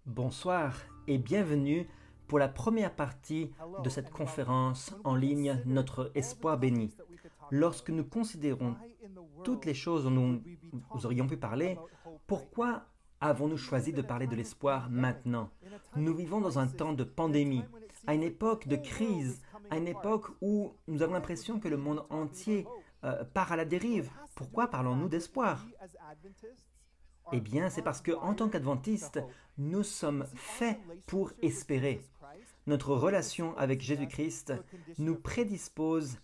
Bonsoir et bienvenue pour la première partie de cette conférence en ligne Notre Espoir béni. Lorsque nous considérons toutes les choses dont nous aurions pu parler, pourquoi avons-nous choisi de parler de l'espoir maintenant? Nous vivons dans un temps de pandémie, à une époque de crise, à une époque où nous avons l'impression que le monde entier part à la dérive. Pourquoi parlons-nous d'espoir? Eh bien, c'est parce qu'en tant qu'adventistes, nous sommes faits pour espérer. Notre relation avec Jésus-Christ nous prédispose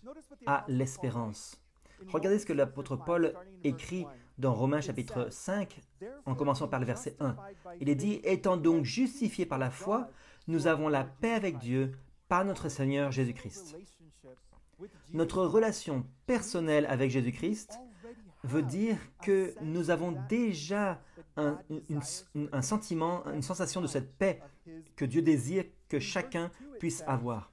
à l'espérance. Regardez ce que l'apôtre Paul écrit dans Romains chapitre 5, en commençant par le verset 1. Il est dit « Étant donc justifiés par la foi, nous avons la paix avec Dieu par notre Seigneur Jésus-Christ. » Notre relation personnelle avec Jésus-Christ veut dire que nous avons déjà un sentiment, une sensation de cette paix que Dieu désire que chacun puisse avoir.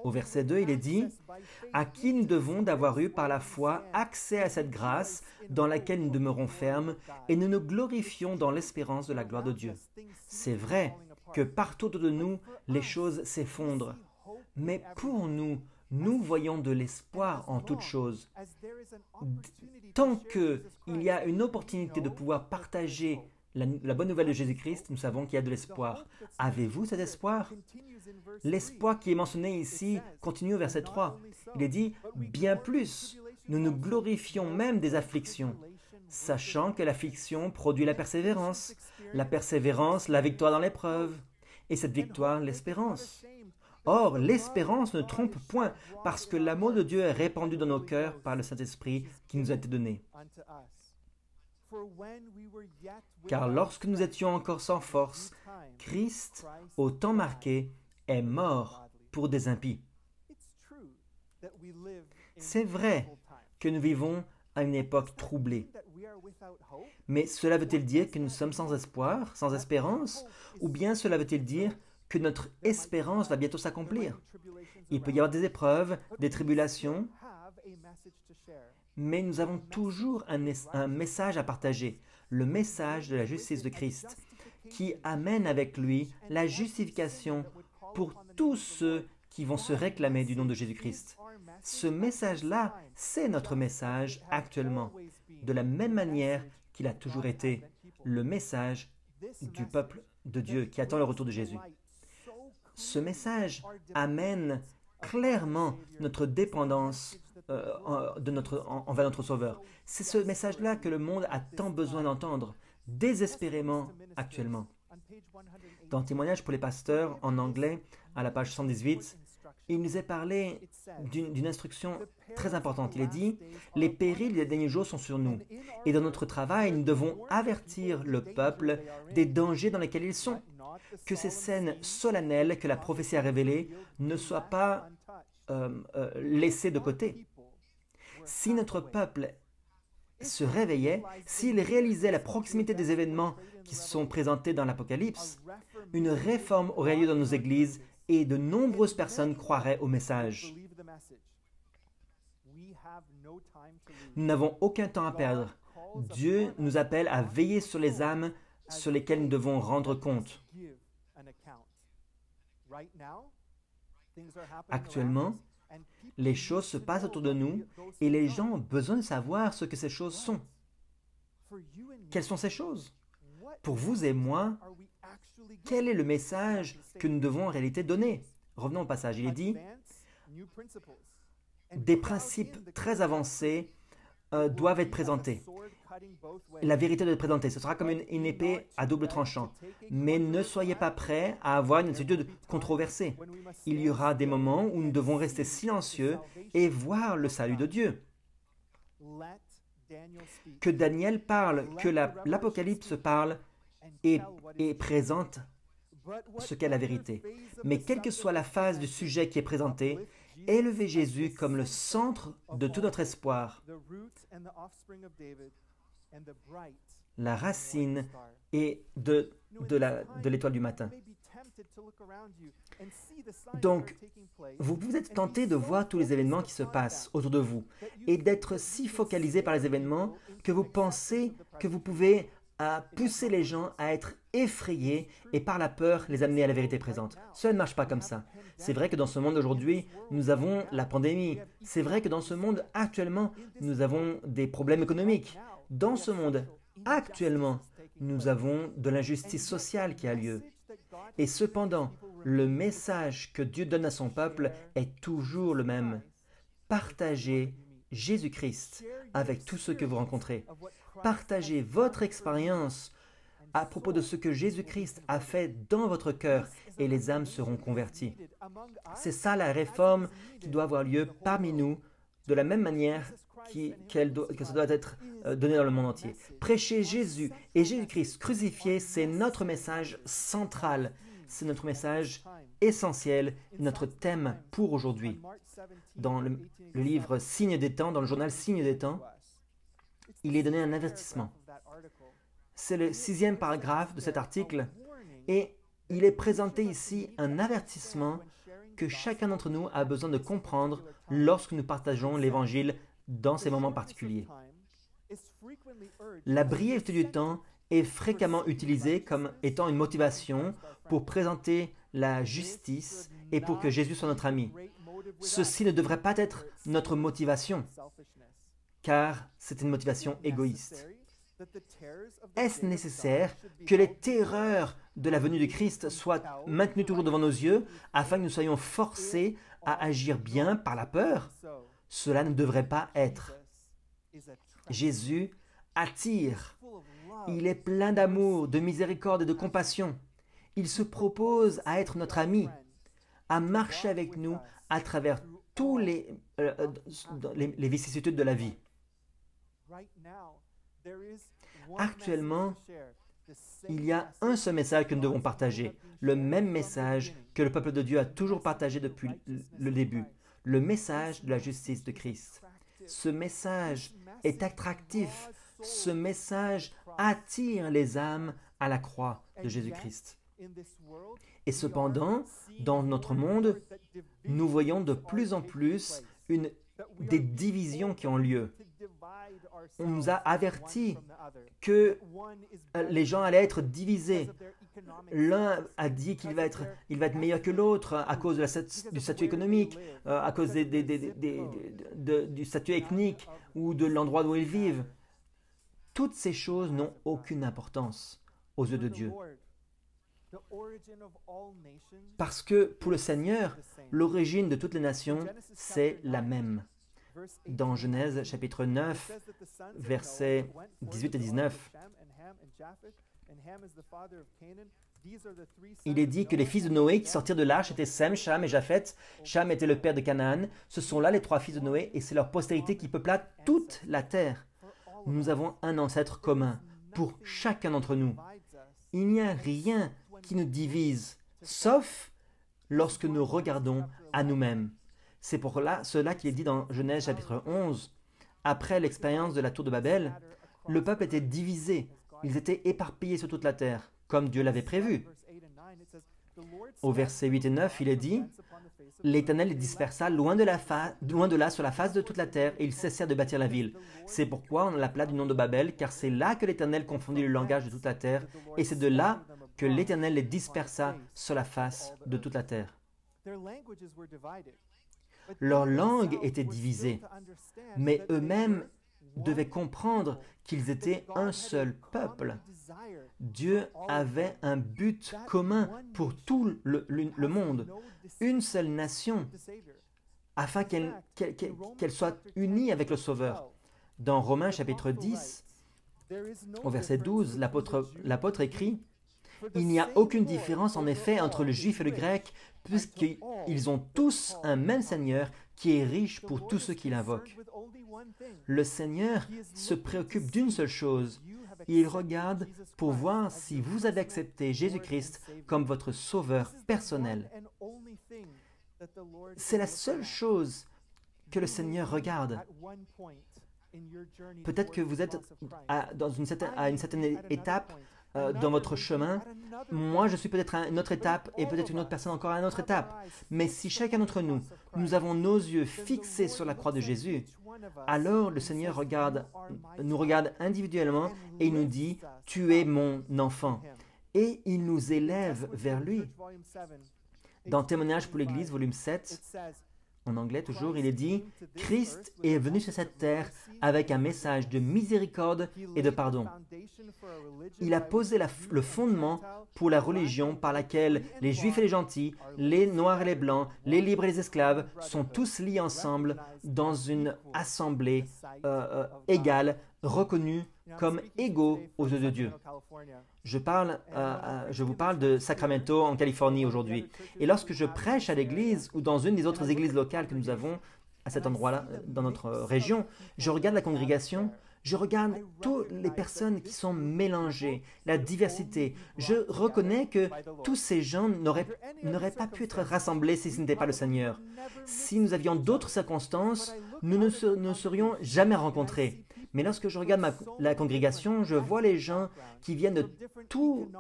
Au verset 2, il est dit « À qui nous devons d'avoir eu par la foi accès à cette grâce dans laquelle nous demeurons fermes et nous nous glorifions dans l'espérance de la gloire de Dieu. » C'est vrai que partout autour de nous, les choses s'effondrent. Mais pour nous, nous voyons de l'espoir en toutes choses. Tant qu'il y a une opportunité de pouvoir partager la bonne nouvelle de Jésus-Christ, nous savons qu'il y a de l'espoir. Avez-vous cet espoir? L'espoir qui est mentionné ici continue au verset 3. Il est dit « Bien plus, nous nous glorifions même des afflictions, sachant que l'affliction produit la persévérance, la victoire dans l'épreuve, et cette victoire, l'espérance. » Or, l'espérance ne trompe point, parce que l'amour de Dieu est répandu dans nos cœurs par le Saint-Esprit qui nous a été donné. Car lorsque nous étions encore sans force, Christ, au temps marqué, est mort pour des impies. C'est vrai que nous vivons à une époque troublée. Mais cela veut-il dire que nous sommes sans espoir, sans espérance, ou bien cela veut-il dire que notre espérance va bientôt s'accomplir? Il peut y avoir des épreuves, des tribulations, mais nous avons toujours un message à partager, le message de la justice de Christ, qui amène avec lui la justification pour tous ceux qui vont se réclamer du nom de Jésus-Christ. Ce message-là, c'est notre message actuellement, de la même manière qu'il a toujours été le message du peuple de Dieu qui attend le retour de Jésus. Ce message amène clairement notre dépendance envers notre Sauveur. C'est ce message-là que le monde a tant besoin d'entendre, désespérément actuellement. Dans Témoignage pour les pasteurs, en anglais, à la page 118, il nous est parlé d'une instruction très importante. Il est dit « Les périls des derniers jours sont sur nous, et dans notre travail, nous devons avertir le peuple des dangers dans lesquels ils sont. Que ces scènes solennelles que la prophétie a révélées ne soient pas laissées de côté. Si notre peuple se réveillait, s'il réalisait la proximité des événements qui sont présentés dans l'Apocalypse, une réforme aurait lieu dans nos églises et de nombreuses personnes croiraient au message. Nous n'avons aucun temps à perdre. Dieu nous appelle à veiller sur les âmes sur lesquelles nous devons rendre compte. Actuellement, les choses se passent autour de nous et les gens ont besoin de savoir ce que ces choses sont. Quelles sont ces choses? Pour vous et moi, quel est le message que nous devons en réalité donner? Revenons au passage, il est dit des principes très avancés doivent être présentés. La vérité doit être présentée. Ce sera comme une épée à double tranchant. Mais ne soyez pas prêts à avoir une attitude controversée. Il y aura des moments où nous devons rester silencieux et voir le salut de Dieu. Que Daniel parle, que l'Apocalypse parle et présente ce qu'est la vérité. Mais quelle que soit la phase du sujet qui est présenté, élevez Jésus comme le centre de tout notre espoir, la racine et de l'étoile du matin. Donc, vous êtes tenté de voir tous les événements qui se passent autour de vous et d'être si focalisé par les événements que vous pensez que vous pouvez à pousser les gens à être effrayés et par la peur les amener à la vérité présente. Cela ne marche pas comme ça. C'est vrai que dans ce monde aujourd'hui, nous avons la pandémie. C'est vrai que dans ce monde actuellement, nous avons des problèmes économiques. Dans ce monde actuellement, nous avons de l'injustice sociale qui a lieu. Et cependant, le message que Dieu donne à son peuple est toujours le même. Partagez Jésus-Christ avec tous ceux que vous rencontrez. Partagez votre expérience à propos de ce que Jésus-Christ a fait dans votre cœur et les âmes seront converties. C'est ça la réforme qui doit avoir lieu parmi nous de la même manière que ça doit être donné dans le monde entier. Prêcher Jésus et Jésus-Christ crucifié, c'est notre message central, c'est notre message essentiel, notre thème pour aujourd'hui. Dans le livre Signes des temps, dans le journal Signes des temps, il est donné un avertissement. C'est le 6e paragraphe de cet article et il est présenté ici un avertissement que chacun d'entre nous a besoin de comprendre lorsque nous partageons l'Évangile dans ces moments particuliers. La brièveté du temps est fréquemment utilisée comme étant une motivation pour présenter la justice et pour que Jésus soit notre ami. Ceci ne devrait pas être notre motivation, car c'est une motivation égoïste. Est-ce nécessaire que les terreurs de la venue de Christ soient maintenues toujours devant nos yeux afin que nous soyons forcés à agir bien par la peur? Cela ne devrait pas être. Jésus attire. Il est plein d'amour, de miséricorde et de compassion. Il se propose à être notre ami, à marcher avec nous à travers tous les vicissitudes de la vie. Actuellement, il y a un seul message que nous devons partager, le même message que le peuple de Dieu a toujours partagé depuis le début, le message de la justice de Christ. Ce message est attractif, ce message attire les âmes à la croix de Jésus-Christ. Et cependant, dans notre monde, nous voyons de plus en plus des divisions qui ont lieu. On nous a averti que les gens allaient être divisés. L'un a dit qu'il va être meilleur que l'autre à cause du statut économique, à cause du statut ethnique ou de l'endroit où ils vivent. Toutes ces choses n'ont aucune importance aux yeux de Dieu. Parce que pour le Seigneur, l'origine de toutes les nations, c'est la même. Dans Genèse chapitre 9, versets 18 et 19, il est dit que les fils de Noé qui sortirent de l'arche étaient Sem, Cham et Japheth. Cham était le père de Canaan. Ce sont là les 3 fils de Noé et c'est leur postérité qui peupla toute la terre. Nous avons un ancêtre commun pour chacun d'entre nous. Il n'y a rien qui nous divise, sauf lorsque nous regardons à nous-mêmes. C'est pour cela qu'il est dit dans Genèse chapitre 11, après l'expérience de la tour de Babel, le peuple était divisé, ils étaient éparpillés sur toute la terre, comme Dieu l'avait prévu. Au verset 8 et 9, il est dit, « L'Éternel les dispersa loin de là sur la face de toute la terre, et ils cessèrent de bâtir la ville. C'est pourquoi on l'appela du nom de Babel, car c'est là que l'Éternel confondit le langage de toute la terre, et c'est de là que l'Éternel les dispersa sur la face de toute la terre. » Leur langue était divisée, mais eux-mêmes devaient comprendre qu'ils étaient un seul peuple. Dieu avait un but commun pour tout le monde, une seule nation, afin qu'elle soit unie avec le Sauveur. Dans Romains chapitre 10, au verset 12, l'apôtre écrit « Il n'y a aucune différence en effet entre le juif et le grec, puisqu'ils ont tous un même Seigneur qui est riche pour tous ceux qui l'invoquent. » Le Seigneur se préoccupe d'une seule chose. Il regarde pour voir si vous avez accepté Jésus-Christ comme votre sauveur personnel. C'est la seule chose que le Seigneur regarde. Peut-être que vous êtes à une certaine étape dans votre chemin. Moi, je suis peut-être à une autre étape et peut-être une autre personne encore à une autre étape. Mais si chacun d'entre nous, nous avons nos yeux fixés sur la croix de Jésus, alors le Seigneur nous regarde individuellement et il nous dit, « Tu es mon enfant ». Et il nous élève vers lui. Dans Témoignage pour l'Église, volume 7, en anglais toujours, il est dit « Christ est venu sur cette terre avec un message de miséricorde et de pardon. Il a posé le fondement pour la religion par laquelle les Juifs et les gentils, les Noirs et les Blancs, les libres et les esclaves sont tous liés ensemble dans une assemblée égale, reconnue comme égaux aux yeux de Dieu. » Je vous parle de Sacramento, en Californie, aujourd'hui. Et lorsque je prêche à l'église ou dans une des autres églises locales que nous avons à cet endroit-là, dans notre région, je regarde la congrégation, je regarde toutes les personnes qui sont mélangées, la diversité. Je reconnais que tous ces gens n'auraient pas pu être rassemblés si ce n'était pas le Seigneur. Si nous avions d'autres circonstances, nous ne nous serions jamais rencontrés. Mais lorsque je regarde la congrégation, je vois les gens qui viennent de tout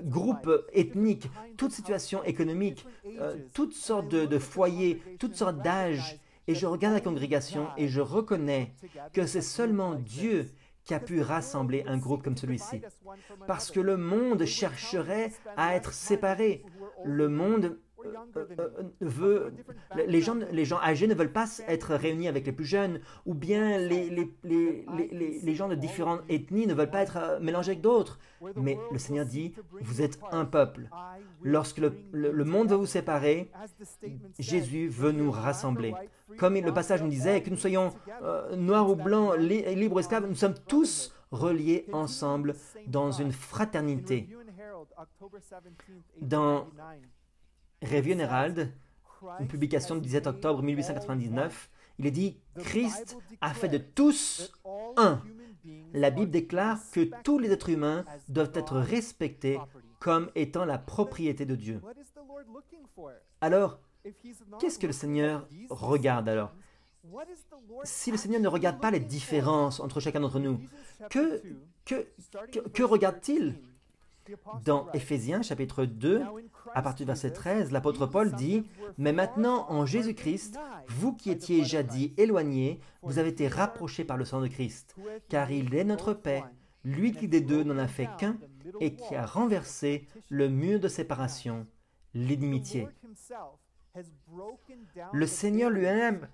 groupe ethnique, toute situation économique, toutes sortes de foyers, toutes sortes d'âges. Et je regarde la congrégation et je reconnais que c'est seulement Dieu qui a pu rassembler un groupe comme celui-ci. Parce que le monde chercherait à être séparé. Le monde les gens âgés ne veulent pas être réunis avec les plus jeunes, ou bien les gens de différentes ethnies ne veulent pas être mélangés avec d'autres. Mais le Seigneur dit, vous êtes un peuple. Lorsque le monde veut vous séparer, Jésus veut nous rassembler. Comme le passage nous disait, que nous soyons noirs ou blancs, libres ou esclaves, nous sommes tous reliés ensemble dans une fraternité. Dans Review and Herald, une publication du 17 octobre 1899, il est dit « Christ a fait de tous un ». La Bible déclare que tous les êtres humains doivent être respectés comme étant la propriété de Dieu. Alors, qu'est-ce que le Seigneur regarde alors? Si le Seigneur ne regarde pas les différences entre chacun d'entre nous, que regarde-t-il? Dans Éphésiens chapitre 2, à partir du verset 13, l'apôtre Paul dit « Mais maintenant, en Jésus-Christ, vous qui étiez jadis éloignés, vous avez été rapprochés par le sang de Christ, car il est notre paix, lui qui des deux n'en a fait qu'un, et qui a renversé le mur de séparation, l'inimitié. » Le Seigneur lui-même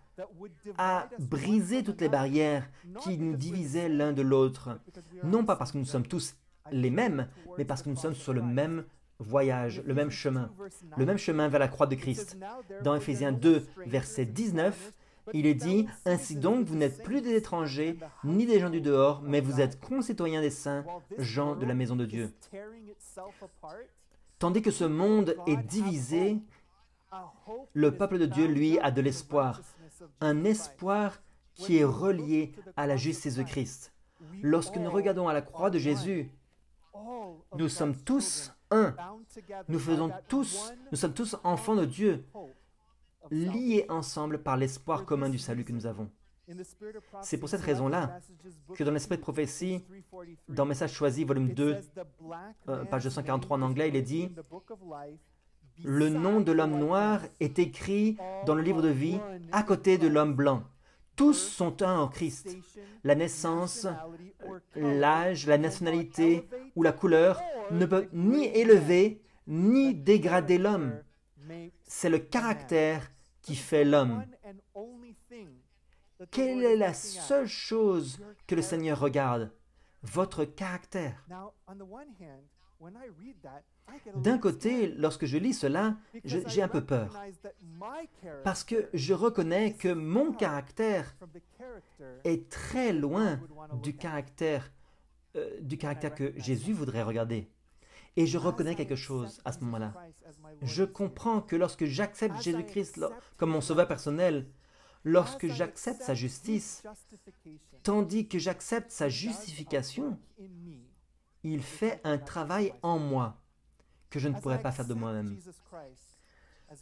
a brisé toutes les barrières qui nous divisaient l'un de l'autre, non pas parce que nous sommes tous les mêmes, mais parce que nous sommes sur le même voyage, le même chemin vers la croix de Christ. Dans Éphésiens 2, verset 19, il est dit « Ainsi donc, vous n'êtes plus des étrangers, ni des gens du dehors, mais vous êtes concitoyens des saints, gens de la maison de Dieu. » Tandis que ce monde est divisé, le peuple de Dieu, lui, a de l'espoir. Un espoir qui est relié à la justice de Christ. Lorsque nous regardons à la croix de Jésus, nous sommes tous un. Nous sommes tous enfants de Dieu, liés ensemble par l'espoir commun du salut que nous avons. C'est pour cette raison-là que dans l'esprit de prophétie, dans Message choisi, volume 2, page 243 en anglais, il est dit « Le nom de l'homme noir est écrit dans le livre de vie à côté de l'homme blanc. Tous sont un en Christ. La naissance, l'âge, la nationalité ou la couleur ne peuvent ni élever ni dégrader l'homme. C'est le caractère qui fait l'homme. » Quelle est la seule chose que le Seigneur regarde? Votre caractère. D'un côté, lorsque je lis cela, j'ai un peu peur, parce que je reconnais que mon caractère est très loin du caractère que Jésus voudrait regarder. Et je reconnais quelque chose à ce moment-là. Je comprends que lorsque j'accepte Jésus-Christ comme mon sauveur personnel, lorsque j'accepte sa justice, tandis que j'accepte sa justification, il fait un travail en moi que je ne pourrais pas faire de moi-même.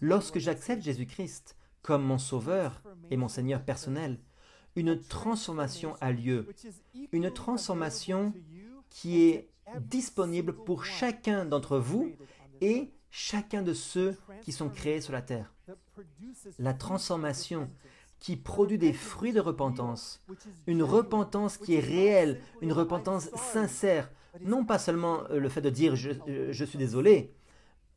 Lorsque j'accepte Jésus-Christ comme mon sauveur et mon Seigneur personnel, une transformation a lieu. Une transformation qui est disponible pour chacun d'entre vous et chacun de ceux qui sont créés sur la terre. La transformation qui produit des fruits de repentance, une repentance qui est réelle, une repentance sincère, non pas seulement le fait de dire je suis désolé,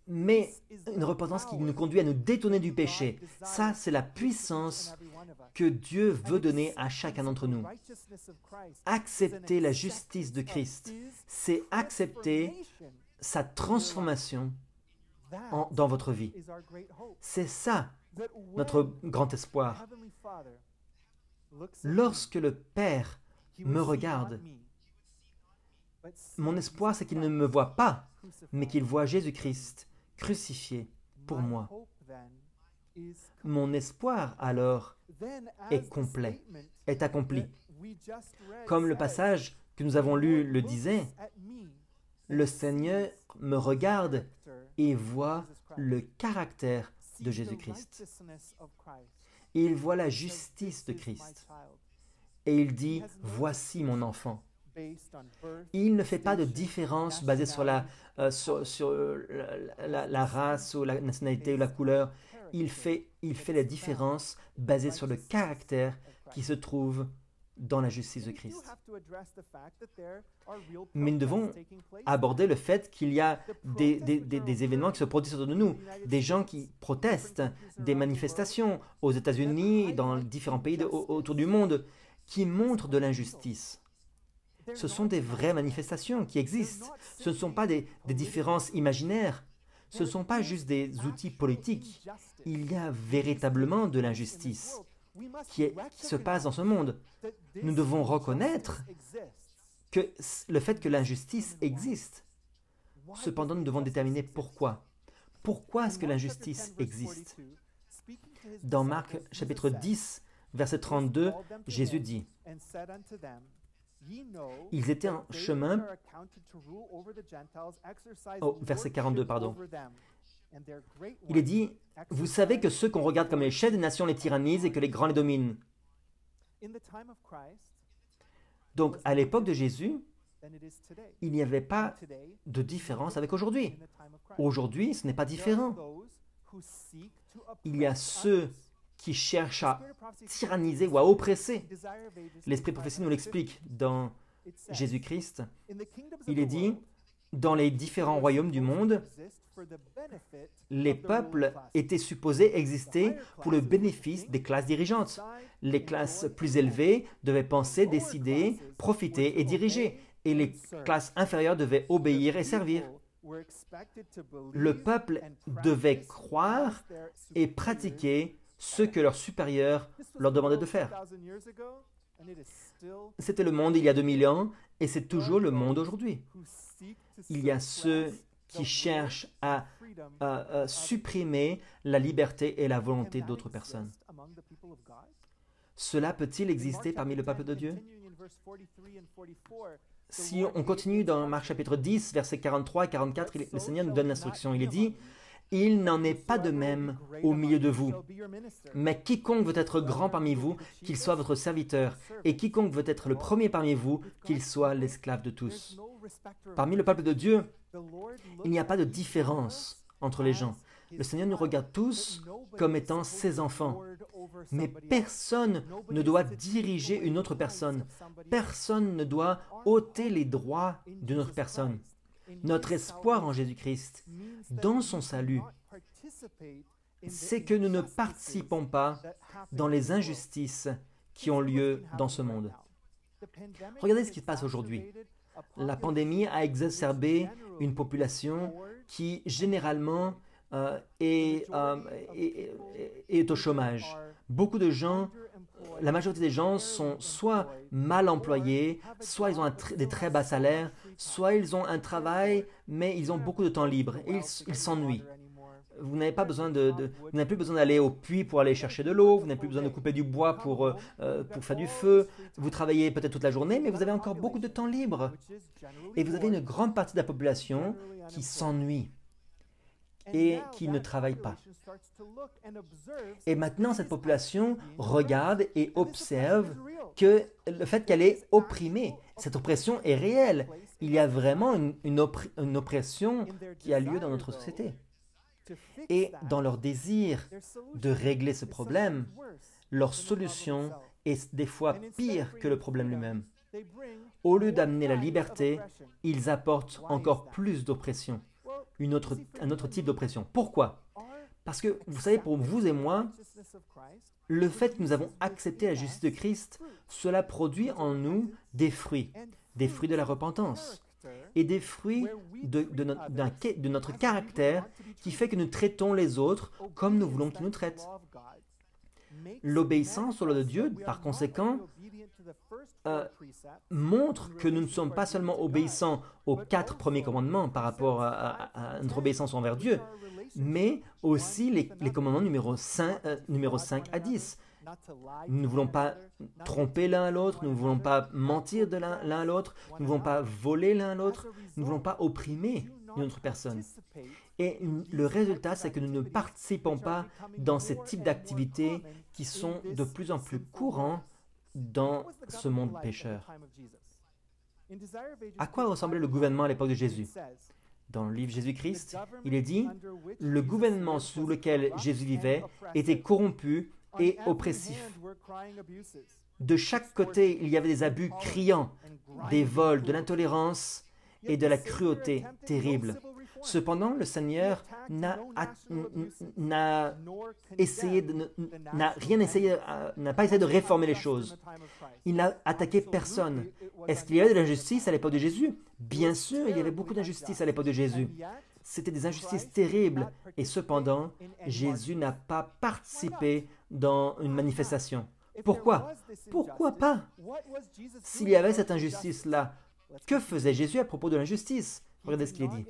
mais une repentance qui nous conduit à nous détourner du péché. Ça, c'est la puissance que Dieu veut donner à chacun d'entre nous. Accepter la justice de Christ, c'est accepter sa transformation dans votre vie. C'est ça notre grand espoir. Lorsque le Père me regarde, mon espoir, c'est qu'il ne me voit pas, mais qu'il voit Jésus-Christ crucifié pour moi. Mon espoir, alors, est complet, est accompli. Comme le passage que nous avons lu le disait, le Seigneur me regarde et voit le caractère de Jésus-Christ. Il voit la justice de Christ. Et il dit, voici mon enfant. Il ne fait pas de différence basée sur la race ou la nationalité ou la couleur. Il fait la différence basée sur le caractère qui se trouve dans la justice de Christ. Mais nous devons aborder le fait qu'il y a des événements qui se produisent autour de nous, des gens qui protestent, des manifestations aux États-Unis, dans différents pays autour du monde, qui montrent de l'injustice. Ce sont des vraies manifestations qui existent. Ce ne sont pas des différences imaginaires. Ce ne sont pas juste des outils politiques. Il y a véritablement de l'injustice qui se passe dans ce monde. Nous devons reconnaître que le fait que l'injustice existe. Cependant, nous devons déterminer pourquoi. Pourquoi est-ce que l'injustice existe? Dans Marc chapitre 10, verset 32, Jésus dit, ils étaient en chemin, verset 42, pardon. Il est dit, vous savez que ceux qu'on regarde comme les chefs des nations les tyrannisent et que les grands les dominent. Donc, à l'époque de Jésus, il n'y avait pas de différence avec aujourd'hui. Aujourd'hui, ce n'est pas différent. Il y a ceux qui cherchent à tyranniser ou à oppresser. L'Esprit prophétie nous l'explique dans Jésus-Christ. Il est dit, dans les différents royaumes du monde, les peuples étaient supposés exister pour le bénéfice des classes dirigeantes. Les classes plus élevées devaient penser, décider, profiter et diriger, et les classes inférieures devaient obéir et servir. Le peuple devait croire et pratiquer ce que leurs supérieurs leur demandaient de faire. C'était le monde il y a 2000 ans et c'est toujours le monde aujourd'hui. Il y a ceux qui cherchent à supprimer la liberté et la volonté d'autres personnes. Cela peut-il exister parmi le peuple de Dieu? Si on continue dans Marc chapitre 10, versets 43 et 44, le Seigneur nous donne l'instruction. Il est dit, « Il n'en est pas de même au milieu de vous. Mais quiconque veut être grand parmi vous, qu'il soit votre serviteur. Et quiconque veut être le premier parmi vous, qu'il soit l'esclave de tous. » Parmi le peuple de Dieu, il n'y a pas de différence entre les gens. Le Seigneur nous regarde tous comme étant ses enfants. Mais personne ne doit diriger une autre personne. Personne ne doit ôter les droits d'une autre personne. Notre espoir en Jésus-Christ, dans son salut, c'est que nous ne participons pas dans les injustices qui ont lieu dans ce monde. Regardez ce qui se passe aujourd'hui. La pandémie a exacerbé une population qui, généralement, est au chômage. Beaucoup de gens, la majorité des gens sont soit mal employés, soit ils ont des très bas salaires, soit ils ont un travail, mais ils ont beaucoup de temps libre et ils s'ennuient. Vous n'avez plus besoin d'aller au puits pour aller chercher de l'eau, vous n'avez plus besoin de couper du bois pour faire du feu, vous travaillez peut-être toute la journée, mais vous avez encore beaucoup de temps libre. Et vous avez une grande partie de la population qui s'ennuie et qui ne travaille pas. Et maintenant, cette population regarde et observe que le fait qu'elle est opprimée, cette oppression est réelle. Il y a vraiment une oppression qui a lieu dans notre société. Et dans leur désir de régler ce problème, leur solution est des fois pire que le problème lui-même. Au lieu d'amener la liberté, ils apportent encore plus d'oppression, un autre type d'oppression. Pourquoi? Parce que, vous savez, pour vous et moi, le fait que nous avons accepté la justice de Christ, cela produit en nous des fruits de la repentance et des fruits de notre caractère qui fait que nous traitons les autres comme nous voulons qu'ils nous traitent. L'obéissance aux lois de Dieu, par conséquent, montre que nous ne sommes pas seulement obéissants aux 4 premiers commandements par rapport à notre obéissance envers Dieu, mais aussi les commandements numéro 5 à 10. Nous ne voulons pas tromper l'un à l'autre, nous ne voulons pas mentir de l'un à l'autre, nous ne voulons pas voler l'un à l'autre, nous ne voulons pas opprimer une autre personne. Et le résultat, c'est que nous ne participons pas dans ces types d'activités qui sont de plus en plus courants dans ce monde pécheur. À quoi ressemblait le gouvernement à l'époque de Jésus? Dans le livre Jésus-Christ, il est dit « Le gouvernement sous lequel Jésus vivait était corrompu et oppressif. De chaque côté, il y avait des abus criants, des vols, de l'intolérance et de la cruauté terrible. Cependant, le Seigneur n'a pas essayé de réformer les choses. Il n'a attaqué personne. Est-ce qu'il y avait de l'injustice à l'époque de Jésus? Bien sûr, il y avait beaucoup d'injustice à l'époque de Jésus. C'était des injustices terribles. Et cependant, Jésus n'a pas participé dans une manifestation. Pourquoi? Pourquoi pas? S'il y avait cette injustice-là, que faisait Jésus à propos de l'injustice? Regardez ce qu'il est dit.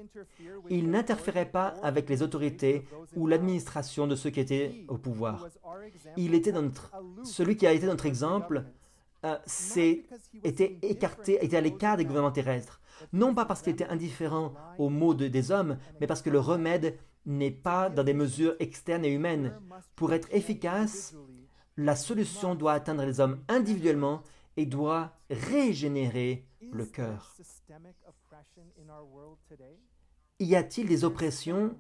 Il n'interférait pas avec les autorités ou l'administration de ceux qui étaient au pouvoir. Celui qui a été notre exemple était à l'écart des gouvernements terrestres. Non pas parce qu'il était indifférent aux maux des hommes, mais parce que le remède n'est pas dans des mesures externes et humaines. Pour être efficace, la solution doit atteindre les hommes individuellement et doit régénérer le cœur. Y a-t-il des oppressions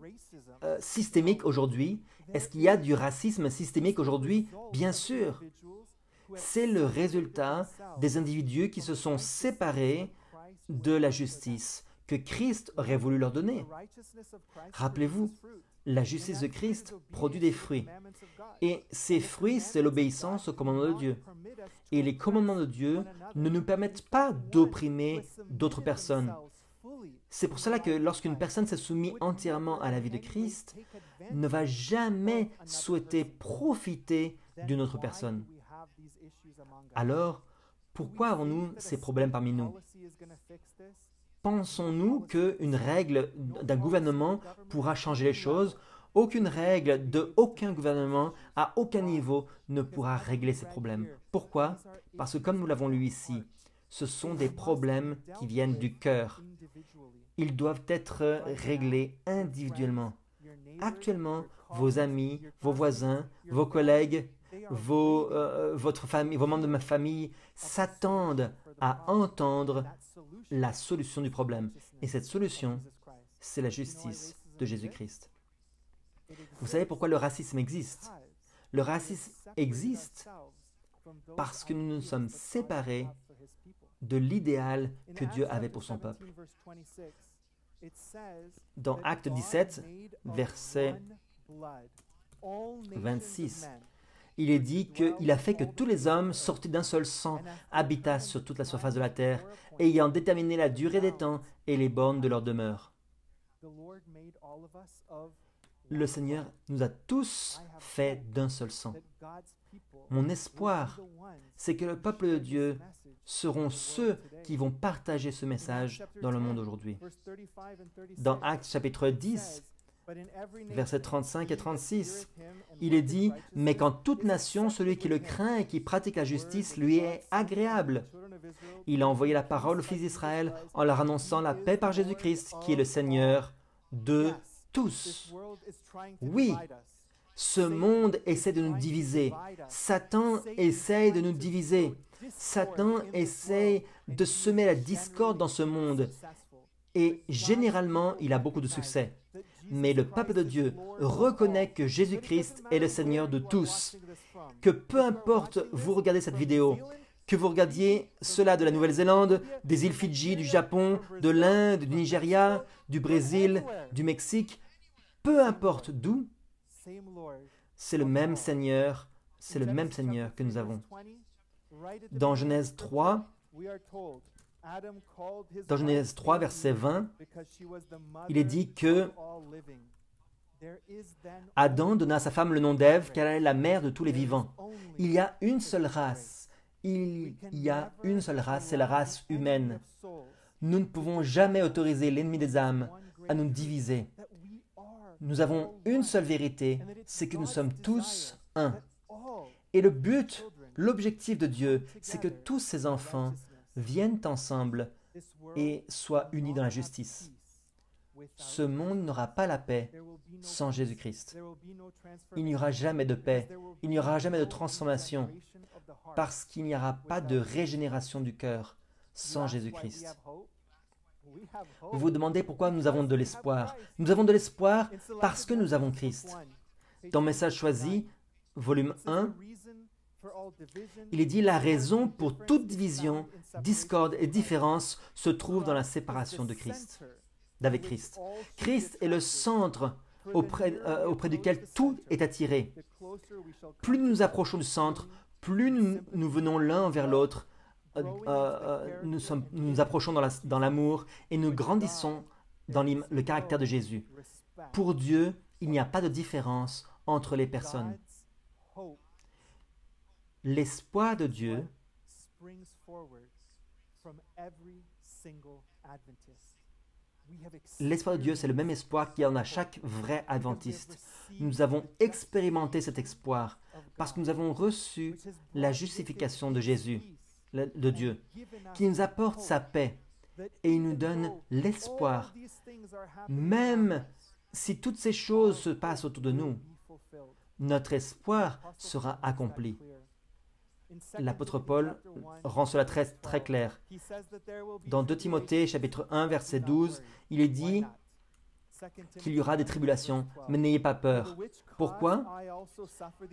systémiques aujourd'hui? Est-ce qu'il y a du racisme systémique aujourd'hui? Bien sûr. C'est le résultat des individus qui se sont séparés de la justice que Christ aurait voulu leur donner. Rappelez-vous, la justice de Christ produit des fruits. Et ces fruits, c'est l'obéissance aux commandements de Dieu. Et les commandements de Dieu ne nous permettent pas d'opprimer d'autres personnes. C'est pour cela que lorsqu'une personne s'est soumise entièrement à la vie de Christ, ne va jamais souhaiter profiter d'une autre personne. Alors, pourquoi avons-nous ces problèmes parmi nous? Pensons-nous qu'une règle d'un gouvernement pourra changer les choses? Aucune règle de aucun gouvernement à aucun niveau ne pourra régler ces problèmes. Pourquoi? Parce que comme nous l'avons lu ici, ce sont des problèmes qui viennent du cœur. Ils doivent être réglés individuellement. Actuellement, vos amis, vos voisins, vos collègues, votre famille, vos membres de ma famille s'attendent à entendre la solution du problème. Et cette solution, c'est la justice de Jésus-Christ. Vous savez pourquoi le racisme existe? Le racisme existe parce que nous nous sommes séparés de l'idéal que Dieu avait pour son peuple. Dans Acte 17, verset 26, il est dit qu'il a fait que tous les hommes sortis d'un seul sang habitassent sur toute la surface de la terre, ayant déterminé la durée des temps et les bornes de leur demeure. Le Seigneur nous a tous fait d'un seul sang. Mon espoir, c'est que le peuple de Dieu seront ceux qui vont partager ce message dans le monde aujourd'hui. Dans Actes chapitre 10, versets 35 et 36, il est dit « Mais qu'en toute nation, celui qui le craint et qui pratique la justice lui est agréable. Il a envoyé la parole aux fils d'Israël en leur annonçant la paix par Jésus-Christ, qui est le Seigneur de tous. » Oui, ce monde essaie de nous diviser. Satan essaie de nous diviser. Satan essaie de semer la discorde dans ce monde. Et généralement, il a beaucoup de succès. Mais le peuple de Dieu reconnaît que Jésus-Christ est le Seigneur de tous. que peu importe vous regardez cette vidéo, que vous regardiez cela de la Nouvelle-Zélande, des îles Fidji, du Japon, de l'Inde, du Nigeria, du Brésil, du Mexique, peu importe d'où, c'est le même Seigneur, que nous avons. Dans Genèse 3, verset 20, il est dit que Adam donna à sa femme le nom d'Ève, car elle est la mère de tous les vivants. Il y a une seule race. C'est la race humaine. Nous ne pouvons jamais autoriser l'ennemi des âmes à nous diviser. Nous avons une seule vérité, c'est que nous sommes tous un. Et l'objectif de Dieu, c'est que tous ses enfants viennent ensemble et soient unis dans la justice. Ce monde n'aura pas la paix sans Jésus-Christ. Il n'y aura jamais de paix, il n'y aura jamais de transformation, parce qu'il n'y aura pas de régénération du cœur sans Jésus-Christ. Vous vous demandez pourquoi nous avons de l'espoir. Nous avons de l'espoir parce que nous avons Christ. Dans Message choisi, volume 1, il est dit « La raison pour toute division, discorde et différence se trouve dans la séparation d'avec Christ. Christ est le centre auprès duquel tout est attiré. Plus nous nous approchons du centre, plus nous venons l'un vers l'autre, nous nous approchons dans l'amour et nous grandissons dans le caractère de Jésus. Pour Dieu, il n'y a pas de différence entre les personnes. L'espoir de Dieu c'est le même espoir qu'il y en a chaque vrai adventiste. Nous avons expérimenté cet espoir parce que nous avons reçu la justification de Jésus, de Dieu, qui nous apporte sa paix et il nous donne l'espoir. Même si toutes ces choses se passent autour de nous, notre espoir sera accompli. L'apôtre Paul rend cela très, très clair. Dans 2 Timothée, chapitre 1, verset 12, il est dit qu'il y aura des tribulations, mais n'ayez pas peur. Pourquoi?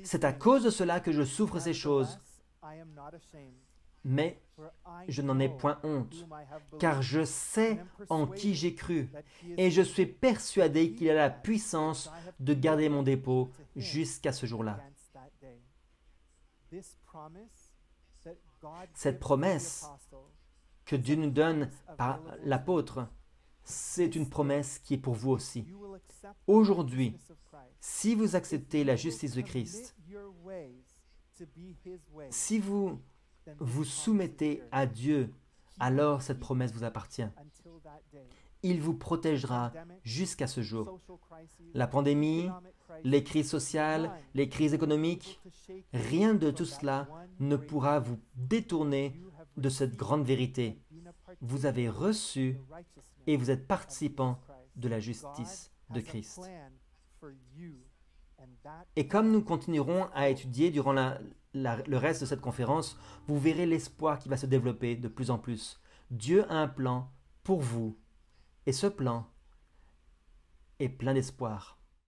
C'est à cause de cela que je souffre ces choses. Mais je n'en ai point honte, car je sais en qui j'ai cru, et je suis persuadé qu'il a la puissance de garder mon dépôt jusqu'à ce jour-là. Cette promesse que Dieu nous donne par l'apôtre, c'est une promesse qui est pour vous aussi. Aujourd'hui, si vous acceptez la justice de Christ, si vous vous soumettez à Dieu, alors cette promesse vous appartient. Il vous protégera jusqu'à ce jour. La pandémie, les crises sociales, les crises économiques, rien de tout cela ne pourra vous détourner de cette grande vérité. Vous avez reçu et vous êtes participant de la justice de Christ. Et comme nous continuerons à étudier durant le reste de cette conférence, vous verrez l'espoir qui va se développer de plus en plus. Dieu a un plan pour vous et ce plan est plein d'espoir.